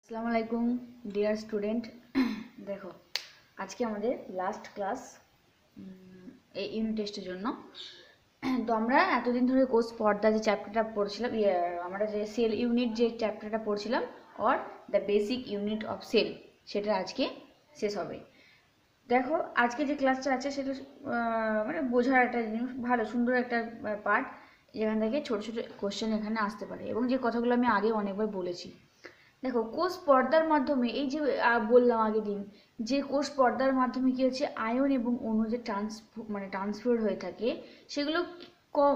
আসসালামু আলাইকুম dear student. দেখো আজকে আমাদের লাস্ট ক্লাস এই ইউনিট টেস্টের জন্য। তো আমরা এতদিন ধরে কোর্স পর্দা যে চ্যাপ্টারটা পড়ছিলাম, আমরা যে সেল ইউনিট যে চ্যাপ্টারটা পড়ছিলাম or the basic unit of cell, সেটা আজকে শেষ হবে। দেখো আজকে যে ক্লাসটা আছে সেটা মানে বোঝার একটা জিনিস, ভালো সুন্দর একটা পার্ট, যেখান থেকে ছোটো ছোটো কোশ্চেন এখানে আসতে পারে এবং যে কথাগুলো আমি আগে অনেকবার বলেছি। দেখো কোষ পর্দার মাধ্যমে এই যে বললাম আগের দিন যে কোষ পর্দার মাধ্যমে কি হচ্ছে, আয়ন এবং অণু যে ট্রান্সফার হয়ে থাকে সেগুলো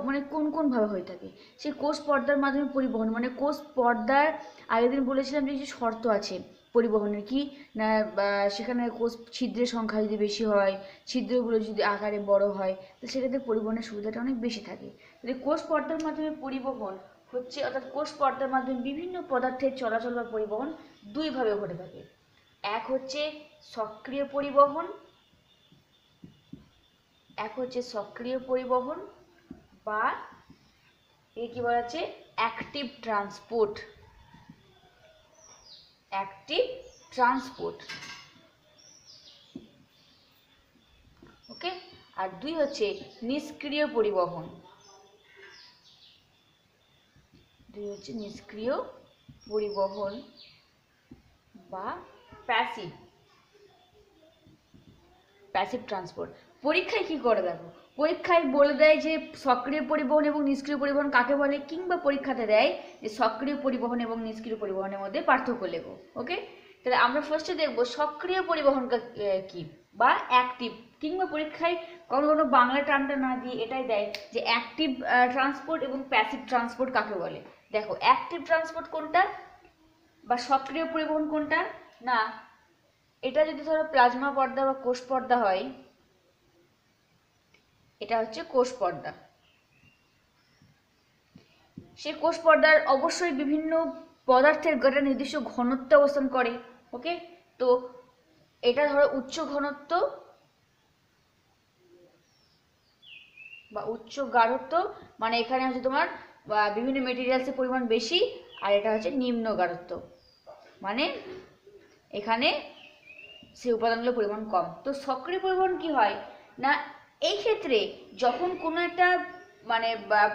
মানে কোন কোন ভাবে হয়ে থাকে, সেই কোষ পর্দার মাধ্যমে পরিবহন, মানে কোষ পর্দার আগের দিন বলেছিলাম যে কিছু শর্ত আছে পরিবহনের, কি না সেখানে কোষ ছিদ্রের সংখ্যা যদি বেশি হয়, ছিদ্রগুলো যদি আকারে বড় হয়, তো সেক্ষেত্রে পরিবহনের সুবিধাটা অনেক বেশি থাকে। তাহলে কোষ পর্দার মাধ্যমে পরিবহন হচ্ছে, অর্থাৎ কোষ পর্দার মাধ্যমে বিভিন্ন পদার্থের চলাচল বা পরিবহন দুইভাবে ঘটে থাকে। এক হচ্ছে সক্রিয় পরিবহন, বা এ কি বলা হচ্ছে অ্যাক্টিভ ট্রান্সপোর্ট। ওকে, আর দুই হচ্ছে নিষ্ক্রিয় পরিবহন। বা প্যাসিভ ট্রান্সপোর্ট। পরীক্ষায় কি করে দেখো, পরীক্ষায় বলে দেয় যে সক্রিয় পরিবহন এবং নিষ্ক্রিয় পরিবহন কাকে বলে, কিংবা পরীক্ষাতে দেয় যে সক্রিয় পরিবহন এবং নিষ্ক্রিয় পরিবহনের মধ্যে পার্থক্য লেখো। ওকে, তাহলে আমরা ফার্স্টে দেখবো সক্রিয় পরিবহন কি বা অ্যাক্টিভ, কিংবা পরীক্ষায় কোনো কোনো বাংলা টার্মটা না দিয়ে এটাই দেয় যে অ্যাক্টিভ ট্রান্সপোর্ট এবং প্যাসিভ ট্রান্সপোর্ট কাকে বলে। দেখো অ্যাক্টিভ ট্রান্সপোর্ট কোনটা বা সক্রিয় পরিবহন কোনটা, না এটা যদি ধরো প্লাজমা পর্দা বা কোষ পর্দা হয়, এটা হচ্ছে কোষ পর্দা। সেই কোষ পর্দার অবশ্যই বিভিন্ন পদার্থের একটা নির্দিষ্ট ঘনত্ব অবস্থান করে। ওকে, তো এটা ধরো উচ্চ ঘনত্ব বা উচ্চ গাঢ়ত্ব, মানে এখানে হচ্ছে তোমার বিভিন্ন মেটেরিয়ালসের পরিমাণ বেশি, আর এটা হচ্ছে নিম্ন গাঢ়ত্ব, মানে এখানে সেই উপাদানগুলোর পরিমাণ কম। তো সক্রিয় পরিবহন কি হয় না, এই ক্ষেত্রে যখন কোনো একটা মানে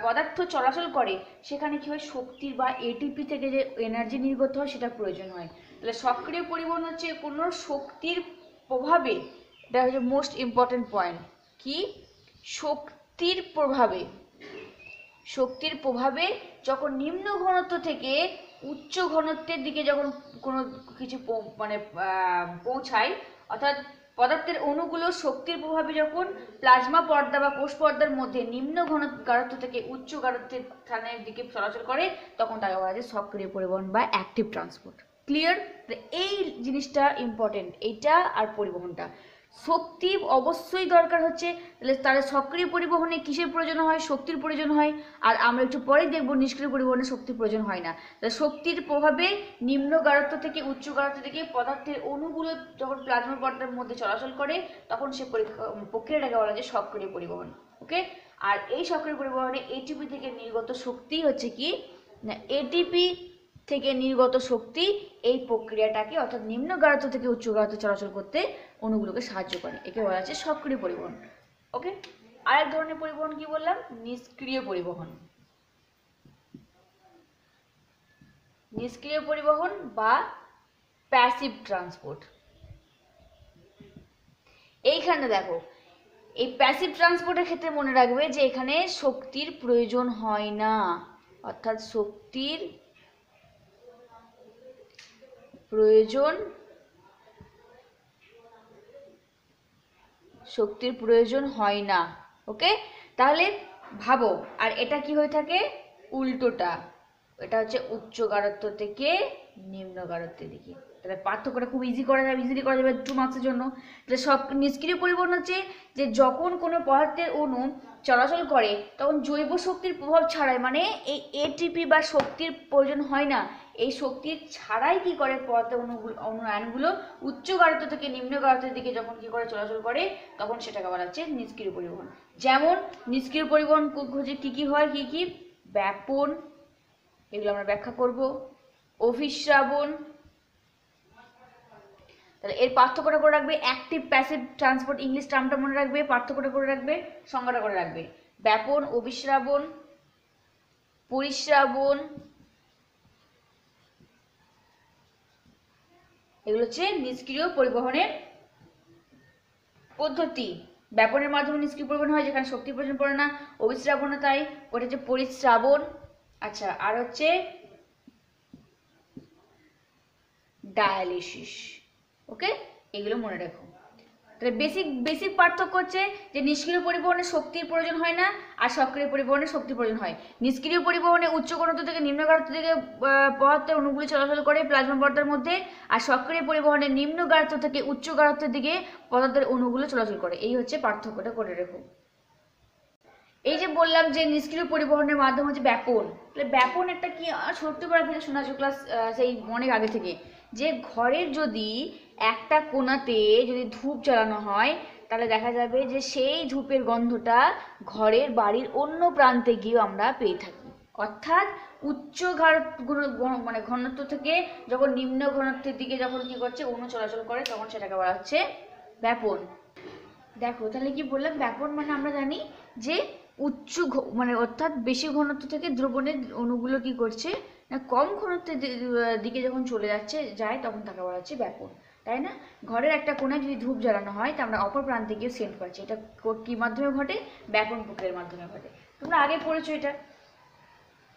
পদার্থ চলাচল করে সেখানে কি হয়, শক্তির বা এটিপি থেকে যে এনার্জি নির্গত হয় সেটা প্রয়োজন হয়। তাহলে সক্রিয় পরিবহন হচ্ছে কোনো শক্তির প্রভাবে, এটা হচ্ছে মোস্ট ইম্পর্টেন্ট পয়েন্ট, কি শক্তির প্রভাবে যখন নিম্ন ঘনত্ব থেকে উচ্চ ঘনত্বের দিকে যখন কোনো কিছু মানে পৌঁছায়, অর্থাৎ পদার্থের অণুগুলো শক্তির প্রভাবে যখন প্লাজমা পর্দা বা কোষ পর্দার মধ্যে নিম্ন গাঢ়ত্ব থেকে উচ্চ গাঢ়ত্বের স্থানের দিকে চলাচল করে, তখন তাকে বলা যায় সক্রিয় পরিবহন বা অ্যাক্টিভ ট্রান্সপোর্ট। ক্লিয়ার? এই জিনিসটা ইম্পর্টেন্ট, এইটা আর পরিবহনটা। শক্তি অবশ্যই দরকার হচ্ছে, তাহলে তার সক্রিয় পরিবহনে কিসের প্রয়োজন হয়, শক্তির প্রয়োজন হয়। আর আমরা একটু পরেই দেখব নিষ্ক্রিয় পরিবহনে শক্তির প্রয়োজন হয় না। তাহলে শক্তির প্রভাবে নিম্ন গাঢ়ত্ব থেকে উচ্চ গাঢ়ত্ব থেকে পদার্থের অণুগুলো যখন প্লাজমা পর্দার মধ্যে চলাচল করে, তখন সে প্রক্রিয়াটাকে বলা যায় সক্রিয় পরিবহন। ওকে, আর এই সক্রিয় পরিবহনে এটিপি থেকে নির্গত শক্তি হচ্ছে কি না, এটিপি থেকে নির্গত শক্তি এই প্রক্রিয়াটাকে, অর্থাৎ নিম্ন গাঢ়ত্ব থেকে উচ্চ গাঢ়ত্বে চলাচল করতে অণুগুলোকে সাহায্য করে, একে বলা হচ্ছে সক্রিয় পরিবহন। ওকে, আরেক ধরনের পরিবহন কি বললাম, নিষ্ক্রিয় পরিবহন বা প্যাসিভ ট্রান্সপোর্ট। এইখানে দেখো এই প্যাসিভ ট্রান্সপোর্টের ক্ষেত্রে মনে রাখবে যে এখানে শক্তির প্রয়োজন হয় না, অর্থাৎ শক্তির প্রয়োজন হয় না। ওকে, তাহলে ভাবো, আর এটা কি হয়ে থাকে, উল্টোটা, এটা হচ্ছে উচ্চ গাঢ়ত্ব থেকে নিম্ন গাঢ়ত্বের দিকে। তাহলে পার্থক্যটা খুব ইজিলি করা যাবে 2 মার্কসের জন্য। তাহলে সব নিষ্ক্রিয় পরিবহন হচ্ছে যে যখন কোনো পদার্থের অণু চলাচল করে তখন জৈব শক্তির প্রভাব ছাড়াই, মানে এই এটিপি বা শক্তির প্রয়োজন হয় না, এই শক্তি ছাড়াই কি করে পদার্থের আয়নগুলো উচ্চ গাঢ়ত্ব থেকে নিম্ন গাঢ়ত্বের দিকে যখন কি করে চলাচল করে, তখন সেটাকে বলা হচ্ছে নিষ্ক্রিয় পরিবহন। যেমন নিষ্ক্রিয় পরিবহন কি কি হয়, কি ব্যাপন, এগুলো আমরা ব্যাখ্যা করব, অভিস্রাবণ, তাহলে এর পার্থক্যটা করে রাখবে, অ্যাক্টিভ প্যাসিভ ট্রান্সপোর্ট ইংলিশ টার্মটা মনে রাখবে, পার্থক্যটা করে রাখবে, সংজ্ঞাটা করে রাখবে। ব্যাপন, অভিশ্রাবণ, পরিশ্রাবণ, এগুলো হচ্ছে নিষ্ক্রিয় পরিবহনের পদ্ধতি। ব্যাপনের মাধ্যমে নিষ্ক্রিয় পরিবহন হয় যেখানে শক্তি প্রয়োজন পড়ে না, অভিশ্রাবণে তাই, ওটা হচ্ছে পরিশ্রাবণ। আচ্ছা, আর হচ্ছে ডায়ালিসিস। ওকে, এগুলো মনে রাখো। তাহলে বেসিক পার্থক্য হচ্ছে যে নিষ্ক্রিয় পরিবহনে শক্তির প্রয়োজন হয় না, আর সক্রিয় পরিবহনে শক্তির প্রয়োজন হয়। নিষ্ক্রিয় পরিবহনে উচ্চ ঘনত্ব থেকে নিম্ন ঘনত্ব থেকে পদার্থের অণুগুলি চলাচল করে প্লাজমা পর্দার মধ্যে, আর সক্রিয় পরিবহনে নিম্ন গাঢ়ত্ব থেকে উচ্চ গাঢ়ত্বের দিকে পদার্থের অণুগুলো চলাচল করে। এই হচ্ছে পার্থক্যটা করে রেখো। এই যে বললাম যে নিষ্ক্রিয় পরিবহনের মাধ্যম হচ্ছে ব্যাপন। তাহলে ব্যাপন একটা কি ছোট্টবেলা থেকে শোনা আছে ক্লাস সেই অনেক আগে থেকে, যে ঘরের যদি একটা কোণাতে যদি ধূপ জ্বালানো হয় তাহলে দেখা যাবে যে সেই ধূপের গন্ধটা ঘরের বাড়ির অন্য প্রান্তে গিয়েও আমরা পেয়ে থাকি। অর্থাৎ উচ্চ মানে ঘনত্ব থেকে যখন নিম্ন ঘনত্বের দিকে যখন কি করছে অণু চলাচল করে তখন সেটাকে বলা হচ্ছে ব্যাপন। দেখো তাহলে কি বললাম, ব্যাপন মানে আমরা জানি যে উচ্চ মানে অর্থাৎ বেশি ঘনত্ব থেকে দ্রবণের অণুগুলো কি করছে না কম ঘনত্বের দিকে যখন চলে যায় তখন তাকে বলা হচ্ছে ব্যাপন, তাই না? ঘরের একটা কোণায় যদি ধূপ জ্বালানো হয় তা আমরা অপর প্রান্তে গিয়ে সেন্ট পাচ্ছি, এটা কি মাধ্যমে ঘটে? ব্যাপন প্রক্রিয়ার মাধ্যমে ঘটে। তোমরা আগে পড়েছো এটা।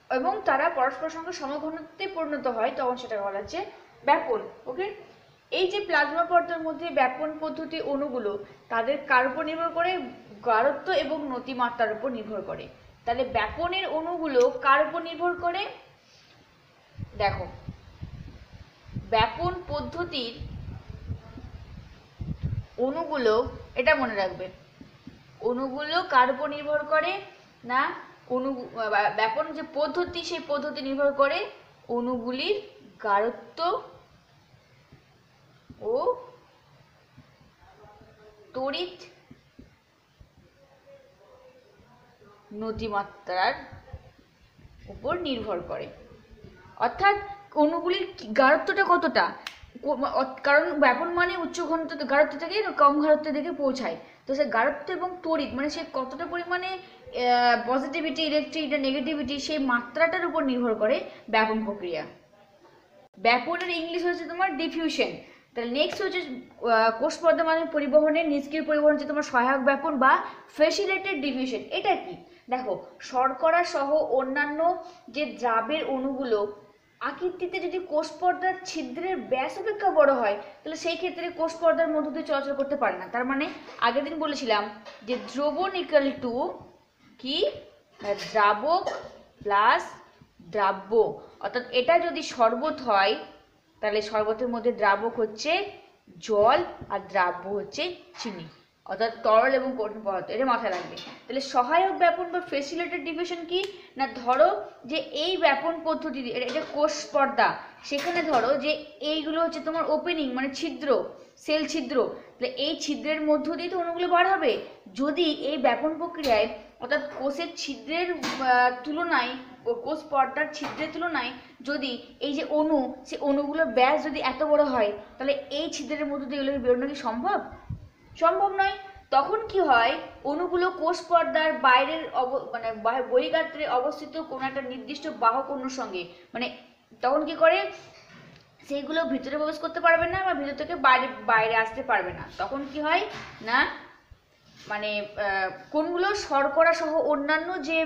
এবং তারা পরস্পর সঙ্গে সমঘনত্বে পরিণত হয় তখন সেটাকে বলা হচ্ছে ব্যাপন। ওকে, এই যে প্লাজমা পর্দার মধ্যে ব্যাপন পদ্ধতি অণুগুলো তাদের কার উপর নির্ভর করে? গাঢ়ত্ব এবং নতিমাত্রার উপর নির্ভর করে। তাহলে ব্যাপনের অণুগুলো কার উপর নির্ভর করে? দেখো, ব্যাপন পদ্ধতির অণুগুলো, এটা মনে রাখবে, অণুগুলো কার উপর নির্ভর করে না ব্যাপন যে পদ্ধতি সেই পদ্ধতি নির্ভর করে অণুগুলির গাঢ়ত্ব ও তড়িৎ নতিমাত্রার উপর নির্ভর করে। অর্থাৎ অণুগুলির গাঢ়ত্বটা কতটা, কারণ ব্যাপন মানে উচ্চ ঘনত্ব গাঢ়ত্ব থেকে কম গাঢ়ত্বের দিকে পৌঁছায়, তো সে গাঢ়ত্ব এবং তড়িৎ মানে সে কতটা পরিমাণে পজিটিভিটি ইলেকট্রিক নেগেটিভিটি সেই মাত্রাটার উপর নির্ভর করে ব্যাপন প্রক্রিয়া। ব্যাপনের ইংলিশ হচ্ছে তোমার ডিফিউশন। তাহলে নেক্সট হচ্ছে কোষ পর্দার মাধ্যমে পরিবহনের নিষ্ক্রিয় পরিবহন হচ্ছে তোমার সহায়ক ব্যাপন বা ফ্যাসিলিটেড ডিফিউশন। এটা কি? দেখো, শর্করা সহ অন্যান্য যে দ্রাবের অণুগুলো আকৃতিতে যদি কোষ পর্দার ছিদ্রের ব্যাস অপেক্ষা বড় হয় তাহলে সেই ক্ষেত্রে কোষ পর্দার মধ্য দিয়ে চলাচল করতে পারে না। তার মানে আগের দিন বলেছিলাম যে দ্রবণ ইকুয়াল টু কি? দ্রাবক প্লাস দ্রাব্য। অর্থাৎ এটা যদি শরবত হয় তাহলে শরবতের মধ্যে দ্রাবক হচ্ছে জল আর দ্রাব্য হচ্ছে চিনি, অর্থাৎ তরল এবং কঠিন পদার্থ। এটা মাথায় রাখবে। তাহলে সহায়ক ব্যাপন বা ফ্যাসিলিটেড ডিফিউশন কি না, ধরো যে এই ব্যাপন পদ্ধতি এটা কোষ পর্দা, সেখানে ধরো যে এইগুলো হচ্ছে তোমার ওপেনিং মানে ছিদ্র, সেল ছিদ্র, তাহলে এই ছিদ্রের মধ্য দিয়ে তো অণুগুলো বার হবে। যদি এই ব্যাপন প্রক্রিয়ায় অর্থাৎ কোষের ছিদ্রের তুলনায় কোষ পর্দার ছিদ্রের তুলনায় যদি এই যে অণু, সে অণুগুলোর ব্যাস যদি এত বড় হয় তাহলে এই ছিদ্রের মধ্য দিয়ে এগুলো বেরোনো কি সম্ভব? সম্ভব নয়। তখন কি হয়, অণুগুলো কোষ পর্দার বাইরের মানে বহিঃগাত্রে অবস্থিত কোনো একটা নির্দিষ্ট বাহক অণুর সঙ্গে মানে তখন কি করে, সেইগুলো ভিতরে প্রবেশ করতে পারবে না বা ভিতর থেকে বাইরে আসতে পারবে না। তখন কি হয় না, মানে কোনগুলো শর্করা সহ অন্যান্য যে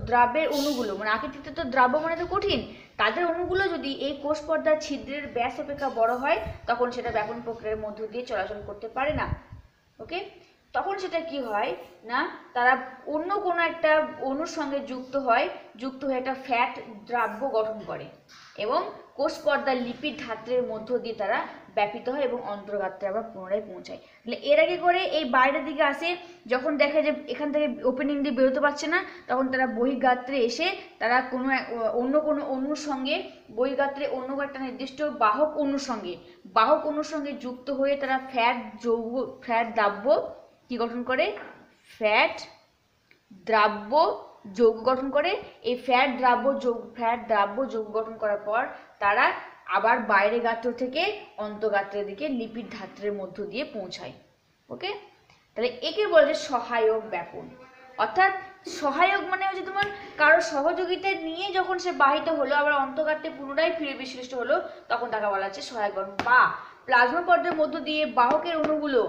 দ্রাবের অণুগুলো মানে আকৃতিতে তো দ্রাব্য মানে তো কঠিন, তাদের অণুগুলো যদি এই কোষ পর্দার ছিদ্রের ব্যাস অপেক্ষা বড় হয় তখন সেটা ব্যাপন প্রক্রিয়ার মধ্য দিয়ে চলাচল করতে পারে না। ওকে, তখন সেটা কি হয় না, তারা অন্য কোনো একটা অণুর সঙ্গে যুক্ত হয়ে একটা ফ্যাট দ্রাব্য গঠন করে এবং কোষ পর্দার লিপিড ধাত্রের মধ্য দিয়ে তারা ব্যাপিত হয় এবং অন্তর্গাত্রে আবার পুনরায় পৌঁছায়। তাহলে এর আগে করে এই বাইরের দিকে আসে, যখন দেখে যে এখান থেকে ওপেনিং দিয়ে বেরোতে পারছে না তখন তারা বহিঃগাত্রে এসে তারা অন্য কোনো অণুর সঙ্গে বহিঃগাত্রে অন্য একটা নির্দিষ্ট বাহক অণুর সঙ্গে যুক্ত হয়ে তারা ফ্যাট দ্রাব্য কি গঠন করে? ফ্যাট দ্রাব্য যৌগ গঠন করে। এই ফ্যাট দ্রাব্য যৌগ গঠন করার পর তারা আবার বাইরে গাত্র থেকে অন্তঃগাত্রের দিকে লিপিড ধাত্রের মধ্য দিয়ে পৌঁছায়। ওকে, তাহলে একে বলে সহায়ক ব্যাপন। অর্থাৎ সহায়ক মানে হচ্ছে তোমার কারো সহযোগিতা নিয়ে যখন সে বাহিত হলো আবার অন্তঃগাত্রে পুনরায় ফিরে বিশ্লিষ্ট হলো, তখন তাকে বলা হচ্ছে সহায়ক ব্যাপন। বা প্লাজমা পর্দার মধ্য দিয়ে বাহকের অণুগুলো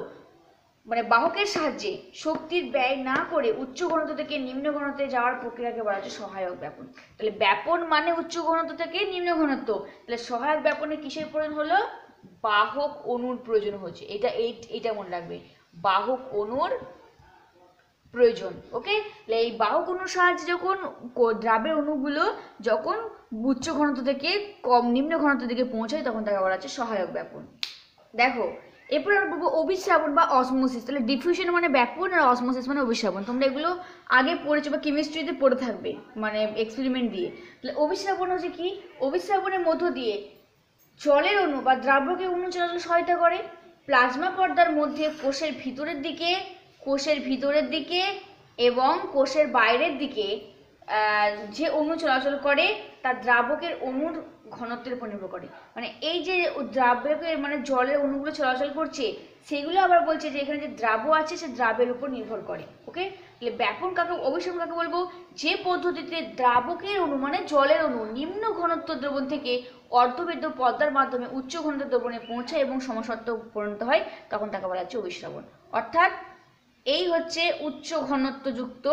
মানে বাহকের সাহায্যে শক্তির ব্যয় না করে উচ্চ ঘনত্ব থেকে নিম্ন ঘনত্বে যাওয়ার প্রক্রিয়াকে বলা হচ্ছে সহায়ক ব্যাপন। তাহলে ব্যাপন মানে উচ্চ ঘনত্ব থেকে নিম্ন ঘনত্ব, তাহলে সহায়ক ব্যাপনে কিসের প্রয়োজন হলো? বাহক অণুর প্রয়োজন হচ্ছে। এইটা মনে রাখবে, বাহক অণুর প্রয়োজন। ওকে, তাহলে এই বাহক অণুর সাহায্যে যখন দ্রাবের অণুগুলো যখন উচ্চ ঘনত্ব থেকে নিম্ন ঘনত্ব দিকে পৌঁছায় তখন তাকে বলা হচ্ছে সহায়ক ব্যাপন। দেখো এরপরে আমরা বলবো অভিস্রাবণ বা অসমোসিস। তাহলে ডিফিউশন মানে ব্যাপন আর অসমোসিস মানে অভিস্রাবণ। তোমরা এগুলো আগে পড়েছো বা কেমিস্ট্রিতে পড়ে থাকবে মানে এক্সপেরিমেন্ট দিয়ে। তাহলে অভিস্রাবণ হচ্ছে কি? অভিস্রাবণের মধ্য দিয়ে জলের অণু বা দ্রাবকের অণু চলাচল সহায়তা করে প্লাজমা পর্দার মধ্যে কোষের ভিতরের দিকে এবং কোষের বাইরের দিকে যে অণু চলাচল করে তা দ্রাবকের অণুর ঘনত্বের উপর নির্ভর করে। মানে এই যে দ্রাবকের মানে জলের অণুগুলো চলাচল করছে সেগুলো আবার বলছে যে এখানে যে দ্রাব আছে সে দ্রাবের উপর নির্ভর করে। ওকে, তাহলে ব্যাপন কাকে অভিস্রাবণ কাকে বলবো? যে পদ্ধতিতে দ্রাবকের অণু মানে জলের অণু নিম্ন ঘনত্ব দ্রবণ থেকে অর্ধবেদ্য পর্দার মাধ্যমে উচ্চ ঘনত্ব দ্রবণে পৌঁছায় এবং সমসত্ব পরিণত হয় তখন তাকে বলা হচ্ছে অভিস্রাবণ। অর্থাৎ এই হচ্ছে উচ্চ ঘনত্বযুক্ত,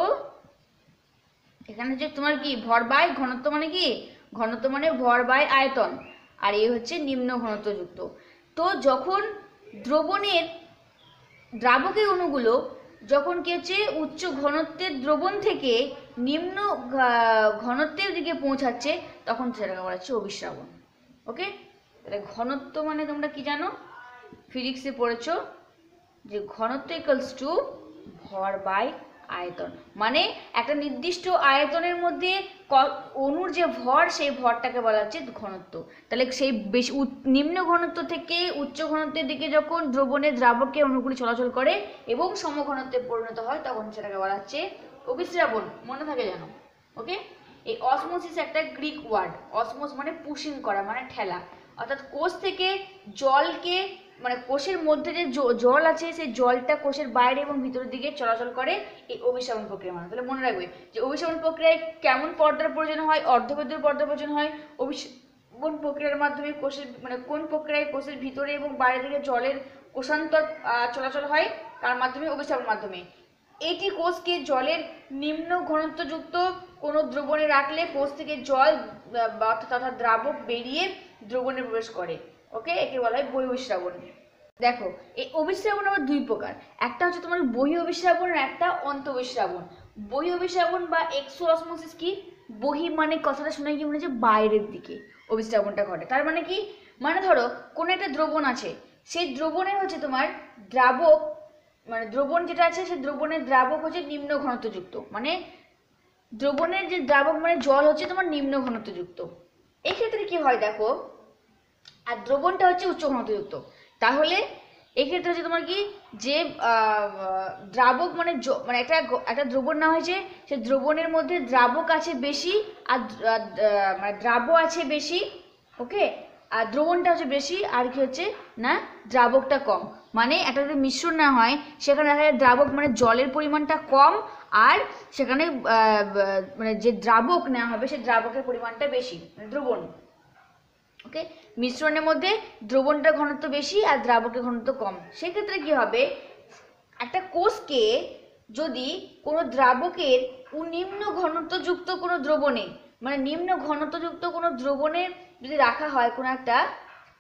এখানে যে তোমার কি ভর বাই ঘনত্ব মানে কি? ঘনত্ব মানে ভর বাই আয়তন, আর এই হচ্ছে নিম্ন ঘনত্বযুক্ত। তো যখন দ্রাবকের অণুগুলো যখন কি হচ্ছে উচ্চ ঘনত্বের দ্রবণ থেকে নিম্ন ঘনত্বের দিকে পৌঁছাচ্ছে তখন সেটাকে বলা হচ্ছে অভিস্রাবণ। ওকে, তাহলে ঘনত্ব মানে তোমরা কি জানো? ফিজিক্সে পড়েছো যে ঘনত্ব ইকুয়ালস টু ভর বাই আয়তন। মানে একটা নির্দিষ্ট আয়তনের মধ্যে অণুর যে ভর সেই ভরটাকে বলা হচ্ছে ঘনত্ব। তাহলে সেই বেশি নিম্ন ঘনত্ব থেকে উচ্চ ঘনত্বের দিকে যখন দ্রাবকে অণুগুলি চলাচল করে এবং সমঘনত্বে পরিণত হয় তখন সেটাকে বলা হচ্ছে অভিস্রাবণ। মনে থাকে যেন। ওকে, এই অসমোসিস একটা গ্রিক ওয়ার্ড। অসমোস মানে পুশিং করা মানে ঠেলা। অর্থাৎ কোষ থেকে জলকে মানে কোষের মধ্যে যে জল আছে সেই জলটা কোষের বাইরে এবং ভিতরের দিকে চলাচল করে এই অভিস্রাবণ প্রক্রিয়া মানে। তাহলে মনে রাখবে যে অভিস্রাবণ প্রক্রিয়ায় কেমন পর্দার প্রয়োজন হয়? অর্ধবেদ্যর পর্দার প্রয়োজন হয়। অভিস্রাবণ প্রক্রিয়ার মাধ্যমে কোষের মানে কোন প্রক্রিয়ায় কোষের ভিতরে এবং বাইরে দিকে জলের কোষান্তর চলাচল হয় তার মাধ্যমে অভিস্রাবণ মাধ্যমে। এটি কোষকে জলের নিম্ন ঘনত্বযুক্ত কোনো দ্রবণে রাখলে কোষ থেকে জল তথা দ্রাবক বেরিয়ে দ্রবণে প্রবেশ করে। ওকে, একে বলা হয় বহিঃঅভিস্রাবণ। দেখো এই অভিস্রাবণ আবার দুই প্রকার, একটা হচ্ছে তোমার বহিঃঅভিস্রাবণ আর একটা অন্তঃঅভিস্রাবণ। বহিঃঅভিস্রাবণ বা এক্সোঅসমোসিস কি? বহি মানে কথাটা শুনে কি মনে হচ্ছে বাইরের দিকে অভিস্রাবণটা ঘটে। তার মানে কি? মানে ধরো কোনো একটা দ্রবণ আছে, সেই দ্রবণে হচ্ছে তোমার দ্রাবক মানে দ্রবণ যেটা আছে সেই দ্রবণের দ্রাবক হচ্ছে নিম্ন ঘনত্বযুক্ত। মানে দ্রবণের যে দ্রাবক মানে জল হচ্ছে তোমার নিম্ন ঘনত্বযুক্ত। এক্ষেত্রে কি হয় দেখো, আর দ্রবণটা হচ্ছে উচ্চ ঘনত্বযুক্ত। তাহলে এক্ষেত্রে হচ্ছে তোমার কি যে দ্রাবক মানে মানে একটা দ্রবণ নেওয়া হয়েছে, সে দ্রবণের মধ্যে দ্রাবক আছে বেশি আর মানে দ্রাব্য আছে বেশি। ওকে, আর দ্রবণটা হচ্ছে বেশি আর কি হচ্ছে না দ্রাবকটা কম। মানে একটা যদি মিশ্রণ না হয় সেখানে দেখা যায় দ্রাবক মানে জলের পরিমাণটা কম আর সেখানে মানে যে দ্রাবক নেওয়া হবে সেই দ্রাবকের পরিমাণটা বেশি, মানে দ্রবণ। ওকে, মিশ্রণের মধ্যে দ্রবণটার ঘনত্ব বেশি আর দ্রাবকের ঘনত্ব কম। সেক্ষেত্রে কি হবে, একটা কোষকে যদি কোনো দ্রাবকের নিম্ন ঘনত্বযুক্ত কোনো দ্রবণে মানে নিম্ন ঘনত্বযুক্ত কোনো দ্রবণে যদি রাখা হয় কোনো একটা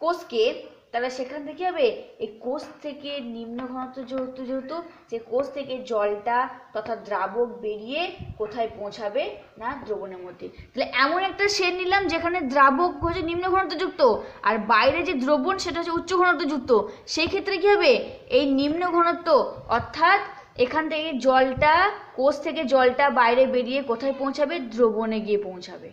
কোষকে, তাহলে সেখান থেকে হবে এই কোষ থেকে নিম্ন ঘনত্ব যেহেতু সে কোষ থেকে জলটা তথা দ্রাবক বেরিয়ে কোথায় পৌঁছাবে না দ্রবণের মধ্যে। তাহলে এমন একটা শেড নিলাম যেখানে দ্রাবক হচ্ছে নিম্ন ঘনত্বযুক্ত আর বাইরে যে দ্রবণ সেটা হচ্ছে উচ্চ ঘনত্বযুক্ত। সেই ক্ষেত্রে কি হবে, এই নিম্ন ঘনত্ব অর্থাৎ এখান থেকে জলটা কোষ থেকে জলটা বাইরে বেরিয়ে কোথায় পৌঁছাবে, দ্রবণে গিয়ে পৌঁছাবে।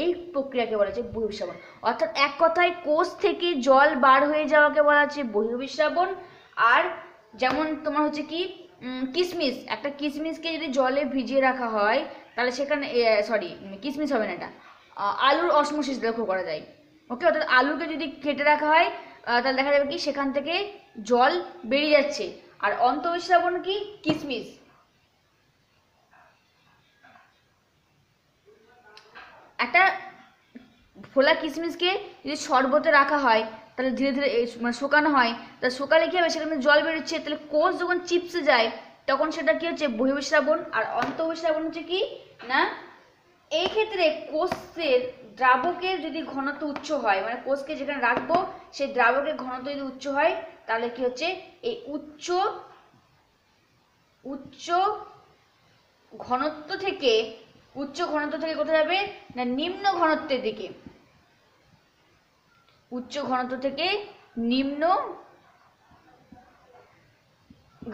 এই প্রক্রিয়াকে বলা হচ্ছে বহিঃঅভিস্রাবণ। অর্থাৎ এক কথায় কোষ থেকে জল বার হয়ে যাওয়াকে বলা হচ্ছে বহিঃঅভিস্রাবণ। আর যেমন তোমার হচ্ছে কি কিশমিশ, একটা কিশমিশকে যদি জলে ভিজিয়ে রাখা হয় তাহলে সেখানে কিশমিশ হবে না, এটা আলুর অসমোসিস লক্ষ্য করা যায়। ওকে, অর্থাৎ আলুকে যদি কেটে রাখা হয় তাহলে দেখা যাবে কি সেখান থেকে জল বেরিয়ে যাচ্ছে। আর অন্তঃস্রাবণ কি? কিশমিশ। একটা ফোলা কিশমিশকে যদি শরবতে রাখা হয় তাহলে ধীরে ধীরে মানে শুকানো হয়, তাহলে শুকালে কি হবে, সেখানে জল বেরোচ্ছে, তাহলে কোষ যখন চিপসে যায় তখন সেটা কি হচ্ছে? বহিঃস্রাবণ। আর অন্তঃস্রাবণ হচ্ছে কি না, এই ক্ষেত্রে কোষের দ্রাবকের যদি ঘনত্ব উচ্চ হয়, মানে কোষকে যেখানে রাখবো সেই দ্রাবকের ঘনত্ব যদি উচ্চ হয় তাহলে কি হচ্ছে, এই উচ্চ ঘনত্ব থেকে কোথায় যাবে না, নিম্ন ঘনত্বের দিকে। উচ্চ ঘনত্ব থেকে নিম্ন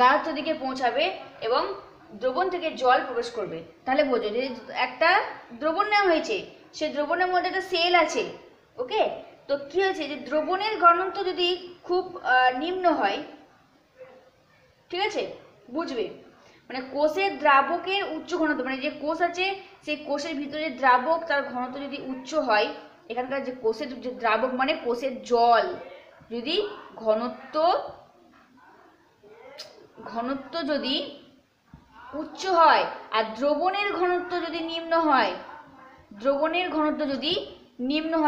গাঢ়ত্ব দিকে পৌঁছাবে এবং দ্রবণ থেকে জল প্রবেশ করবে। তাহলে বোঝো যে একটা দ্রবণ নেওয়া হয়েছে, সেই দ্রবণের মধ্যে একটা সেল আছে। ওকে, তো কি হয়েছে যে দ্রবণের ঘনত্ব যদি খুব নিম্ন হয়, ঠিক আছে, বুঝবে, মানে কোষের দ্রাবকের উচ্চ ঘনত্ব, মানে যে কোষ আছে সেই কোষের ভিতরে দ্রাবক তার ঘনত্ব যদি উচ্চ হয়, এখানকার যে কোষের যে দ্রাবক মানে কোষের জল যদি ঘনত্ব যদি উচ্চ হয় আর দ্রবণের ঘনত্ব যদি নিম্ন হয়,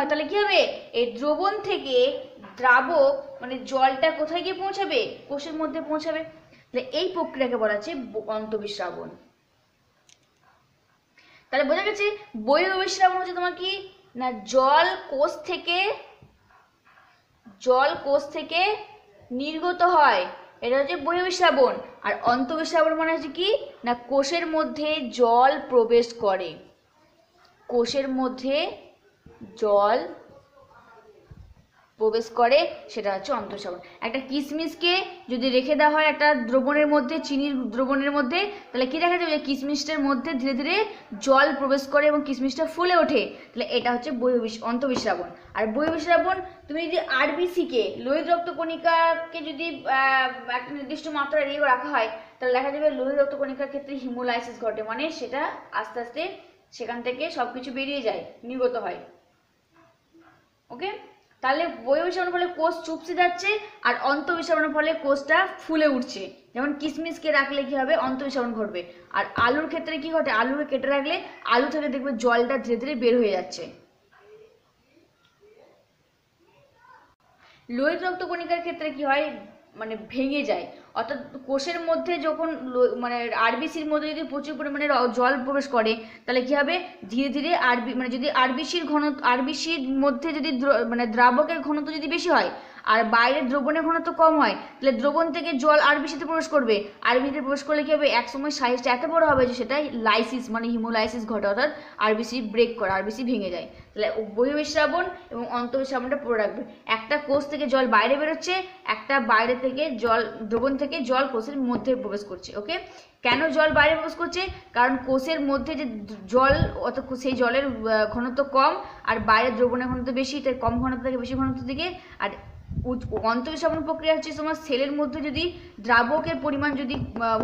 তাহলে কি হবে, এই দ্রবণ থেকে দ্রাবক মানে জলটা কোথায় গিয়ে পৌঁছাবে? কোষের মধ্যে পৌঁছাবে। তাহলে এই প্রক্রিয়াকে বলা হচ্ছে অন্তঃস্রাবণ। তাহলে বোঝা গেছে বহিঃস্রাবণ হচ্ছে তোমার কি না, জল কোষ থেকে নির্গত হয়, এটা হচ্ছে বহিঃস্রাবণ। আর অন্তঃস্রাবণ মানে হচ্ছে কি না, কোষের মধ্যে জল প্রবেশ করে, সেটা হচ্ছে অন্তঃস্রাবণ। একটা কিশমিশকে যদি রেখে দেওয়া হয় একটা দ্রবণের মধ্যে, চিনির দ্রবণের মধ্যে, তাহলে কি দেখা যাবে, কিশমিশটার মধ্যে ধীরে ধীরে জল প্রবেশ করে এবং কিশমিশটা ফুলে ওঠে, তাহলে এটা হচ্ছে অন্তঃস্রাবণ। আর বহিঃস্রাবণ, তুমি যদি আরবিসিকে, লোহিত রক্তকণিকাকে যদি একটা নির্দিষ্ট মাত্রায় রাখা হয় তাহলে দেখা যাবে লোহিত রক্তকণিকার ক্ষেত্রে হিমোলাইসিস ঘটে, মানে সেটা আস্তে আস্তে সেখান থেকে সবকিছু বেরিয়ে যায়, নির্গত হয়। ওকে, তাহলে বহিঃস্রাবণের ফলে কোষ চুপসে যাচ্ছে আর অন্তঃস্রাবণের ফলে কোষটা ফুলে উঠছে। যেমন কিশমিশকে রাখলে কি হবে, অন্তঃস্রাবণ ঘটবে। আর আলুর ক্ষেত্রে কি ঘটে, আলুকে কেটে রাখলে আলু থেকে দেখবে জলটা ধীরে ধীরে বের হয়ে যাচ্ছে। লোহিত রক্তকণিকার ক্ষেত্রে কি হয়, মানে ভেঙে যায়, অর্থাৎ কোষের মধ্যে যখন মানে আরবিসির মধ্যে যদি প্রচুর পরিমাণে জল প্রবেশ করে তাহলে কি হবে, ধীরে ধীরে মানে যদি আরবিসির মধ্যে যদি মানে দ্রাবকের ঘনত্ব যদি বেশি হয় আর বাইরের দ্রবণের ঘনত্ব কম হয়, তাহলে দ্রবণ থেকে জল আরবিসিতে প্রবেশ করবে। আরবিসিতে প্রবেশ করলে কি হবে, একসময় সাইজটা এত বড় হবে যে সেটা লাইসিস মানে হিমোলাইসিস ঘটে, অর্থাৎ আরবিসি ব্রেক করে, আরবিসি ভেঙে যায়। তাহলে বহিঃস্রাবণ এবং অন্তঃস্রাবণটা পড়ে রাখবে। একটা কোষ থেকে জল বাইরে বেরোচ্ছে, একটা বাইরে থেকে জল, দ্রবণ থেকে জল কোষের মধ্যে প্রবেশ করছে। ওকে, কেন জল বাইরে প্রবেশ করছে, কারণ কোষের মধ্যে যে জল অত সেই জলের ঘনত্ব কম আর বাইরের দ্রবণের ঘনত্ব বেশি, তাই কম ঘনত্ব থেকে বেশি ঘনত্ব দিকে। আর অন্তঃস্রাবণ প্রক্রিয়া হচ্ছে তোমার সেলের মধ্যে যদি দ্রাবকের পরিমাণ যদি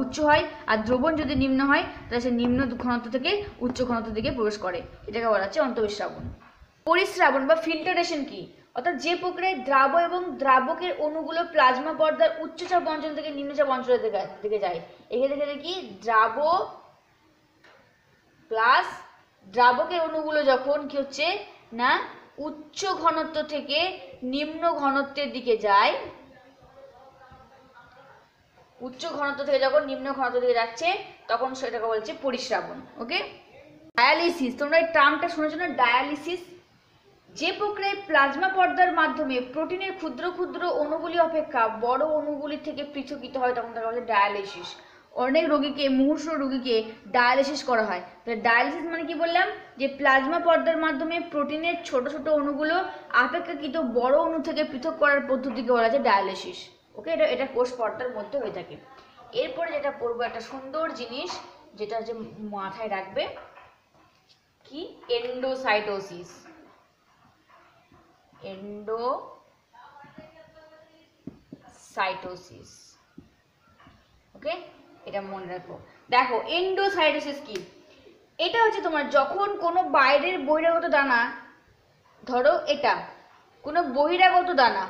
উচ্চ হয় আর দ্রবণ যদি নিম্ন হয় তাহলে সে নিম্ন ঘনত্ব থেকে উচ্চ ঘনত্ব দিকে প্রবেশ করে, এটাকে বলা হচ্ছে অন্তঃস্রাবণ। পরিস্রাবণ বা ফিল্টারেশন কি, অর্থাৎ যে প্রক্রিয়ায় দ্রাব এবং দ্রাবকের অণুগুলো প্লাজমা পর্দার উচ্চচাপ অঞ্চল থেকে নিম্নচাপ অঞ্চলের দিকে যায়। এক্ষেত্রে কি দ্রাব প্লাস দ্রাবকের অণুগুলো যখন কি হচ্ছে না উচ্চ ঘনত্ব থেকে নিম্ন ঘনত্বের দিকে যায়, উচ্চ ঘনত্ব থেকে যখন নিম্ন ঘনত্ব দিকে যাচ্ছে তখন সেটাকে বলছে পরিস্রাবণ। ওকে, ডায়ালিসিস, তোমরা এই টার্মটা শুনেছো না, ডায়ালিসিস, যে প্রক্রিয়ায় প্লাজমা পর্দার মাধ্যমে প্রোটিনের ক্ষুদ্র ক্ষুদ্র অণুগুলি অপেক্ষা বড় অণুগুলি থেকে পৃথকিত হয় তখন তাকে বলে ডায়ালিসিস। অনেক রোগীকে, মুমূর্ষু রোগীকে ডায়ালিসিস করা হয়। তাহলে ডায়ালিসিস মানে কি বললাম, যে প্লাজমা পর্দার মাধ্যমে প্রোটিনের ছোট ছোট অণুগুলো অপেক্ষাকৃত বড় অণু থেকে পৃথক করার পদ্ধতিকে বলা যায় ডায়ালিসিস। ওকে, এটা কোষ পর্দার মধ্যে হয়ে থাকে। এরপরে যেটা পড়বো একটা সুন্দর জিনিস, যেটা হচ্ছে মাথায় রাখবে, কি এন্ডোসাইটোসিস। এন্ডোসাইটোসিস, ওকে, এটা মনে রাখো। দেখো এন্ডোসাইটোসিস কি, এটা হচ্ছে তোমার যখন কোনো বাইরের বহিরাগত দানা, ধরো এটা কোনো বহিরাগত দানা,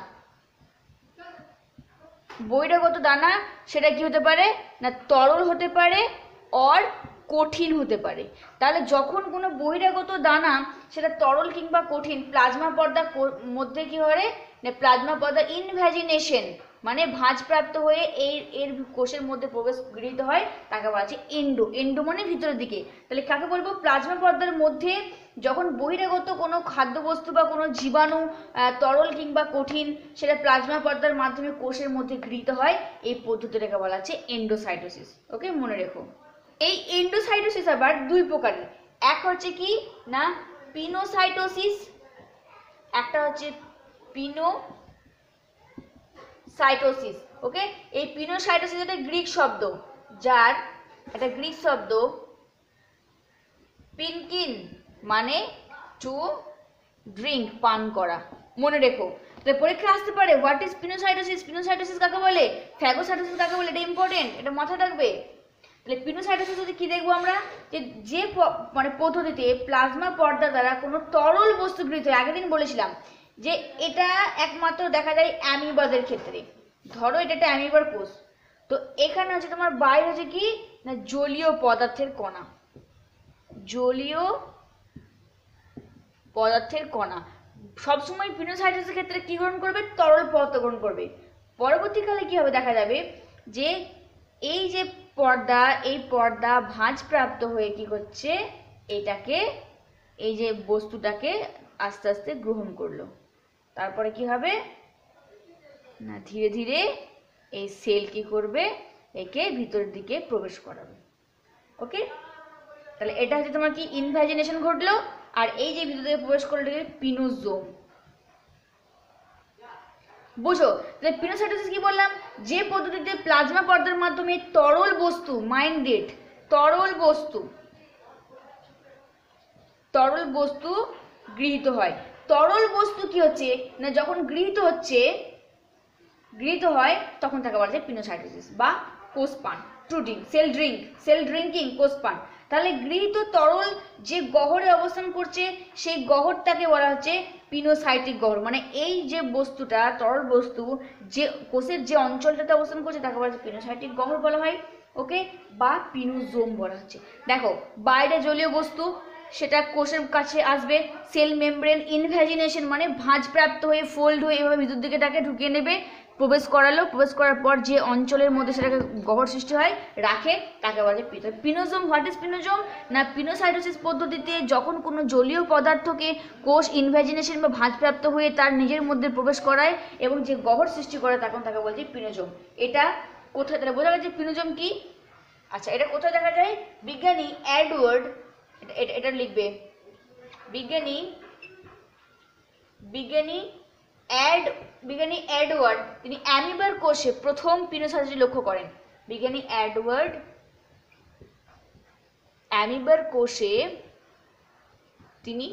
বহিরাগত দানা সেটা কি হতে পারে না তরল হতে পারে আর কঠিন হতে পারে। তাহলে যখন কোনো বহিরাগত দানা সেটা তরল কিংবা কঠিন প্লাজমা পর্দার মধ্যে কি হয় না প্লাজমা পর্দা ইনভ্যাজিনেশন মানে ভাঁজপ্রাপ্ত হয়ে এর কোষের মধ্যে প্রবেশ গৃহীত হয় তাকে বলা হচ্ছে এন্ডো। এন্ডো মানে ভিতরের দিকে। তাহলে কাকে বলবো প্লাজমা পর্দার মধ্যে যখন বহিরাগত কোনো খাদ্যবস্তু বা কোনো জীবাণু তরল কিংবা কঠিন সেটা প্লাজমা পর্দার মাধ্যমে কোষের মধ্যে গৃহীত হয়, এই পদ্ধতিটাকে বলা হচ্ছে এন্ডোসাইটোসিস। ওকে, মনে রেখো। এই এন্ডোসাইটোসিস আবার দুই প্রকারের, এক হচ্ছে কি না পিনোসাইটোসিস, একটা হচ্ছে পিনোসাইটোসিস। ওকে, এই পিনোসাইটোসিস একটা গ্রিক শব্দ, যার একটা গ্রিক শব্দ পিনকিন মানে টু ড্রিঙ্ক, পান করা। মনে রেখো, তাহলে পরীক্ষা আসতে পারে হোয়াট ইজ পিনোসাইটোসিস, পিনোসাইটোসিস কাকে বলে, ফ্যাগোসাইটোসিস কাকে বলে, এটা ইম্পর্টেন্ট, এটা মাথায় রাখবে। তাহলে পিনোসাইটোসিস যদি কি দেখবো আমরা যে মানে পদ্ধতিতে প্লাজমা পর্দা দ্বারা কোনো তরল বস্তু গৃহীত হয়। আগের দিন বলেছিলাম যে এটা একমাত্র দেখা যায় অ্যামিবাদের ক্ষেত্রে। ধরো এটা একটা অ্যামিবার কোষ, তো এখানে হচ্ছে তোমার বাইরে হচ্ছে কি না জলীয় পদার্থের কণা, জলীয় পদার্থের কণা সবসময় পিনোসাইটোসিসের ক্ষেত্রে কি গ্রহণ করবে, তরল পদার্থ গ্রহণ করবে। পরবর্তীকালে কি হবে দেখা যাবে যে এই যে পর্দা, এই পর্দা ভাঁজপ্রাপ্ত হয়ে কি করছে এটাকে, এই যে বস্তুটাকে আস্তে আস্তে গ্রহণ করলো। তারপরে কি হবে না ধীরে ধীরে এই সেল কি করবে, একে ভিতরের দিকে প্রবেশ করাবে। ওকে, তাহলে এটা হচ্ছে তোমার কি ইনভ্যাজিনেশন ঘটলো, আর এই যে ভিতর দিকে প্রবেশ করলো পিনোজোম। বুঝো, তাহলে পিনোসাইটোসিস কি বললাম, যে পদ্ধতিতে প্লাজমা পর্দার মাধ্যমে তরল বস্তু, মাইন্ডেড তরল বস্তু গৃহীত হয়। তরল বস্তু কি হচ্ছে না যখন গৃহীত হয় তখন তাকে বলা যায় পিনোসাইটোসিস বা কোষপান, টু ড্রিঙ্ক, সেল ড্রিঙ্কিং, কোষপান। তাহলে গৃহীত তরল যে গহ্বরে অবস্থান করছে সেই গহ্বরটাকে বলা হচ্ছে পিনোসাইটিক গহ্বর। মানে এই যে বস্তুটা তরল বস্তু যে কোষের যে অঞ্চলটাতে অবস্থান করছে তাকে বলা হচ্ছে পিনোসাইটিক গহ্বর বলা হয়। ওকে, বা পিনোজোম বলা হচ্ছে। দেখো বাইরে জলীয় বস্তু সেটা কোষের কাছে আসবে, সেল মেমব্রেন ইনভ্যাজিনেশন মানে ভাঁজপ্রাপ্ত হয়ে ফোল্ড হয়ে এভাবে ভিতর দিকে তাকে ঢুকিয়ে নেবে, প্রবেশ করালো, প্রবেশ করার পর যে অঞ্চলের মধ্যে সেটাকে গহ্বর সৃষ্টি হয় রাখে তাকে বলা যায় পিনোজোম। হোয়াট ইজ পিনোজোম না পিনোসাইটোসিস পদ্ধতিতে যখন কোনো জলীয় পদার্থকে কোষ ইনভ্যাজিনেশন বা ভাঁজপ্রাপ্ত হয়ে তার নিজের মধ্যে প্রবেশ করায় এবং যে গহ্বর সৃষ্টি করে তখন তাকে বলা যায় পিনোজোম। এটা কোথায় তাহলে বোঝা গেছে পিনোজোম কি? আচ্ছা, এটা কোথায় দেখা যায়? বিজ্ঞানী এডওয়ার্ড, এটা লিখবে, বিজ্ঞানী এডওয়ার্ড তিনি অ্যামিবার কোষে প্রথম পিনোসাইটোসিস লক্ষ্য করেন। বিজ্ঞানী এডওয়ার্ড অ্যামিবার কোষে তিনি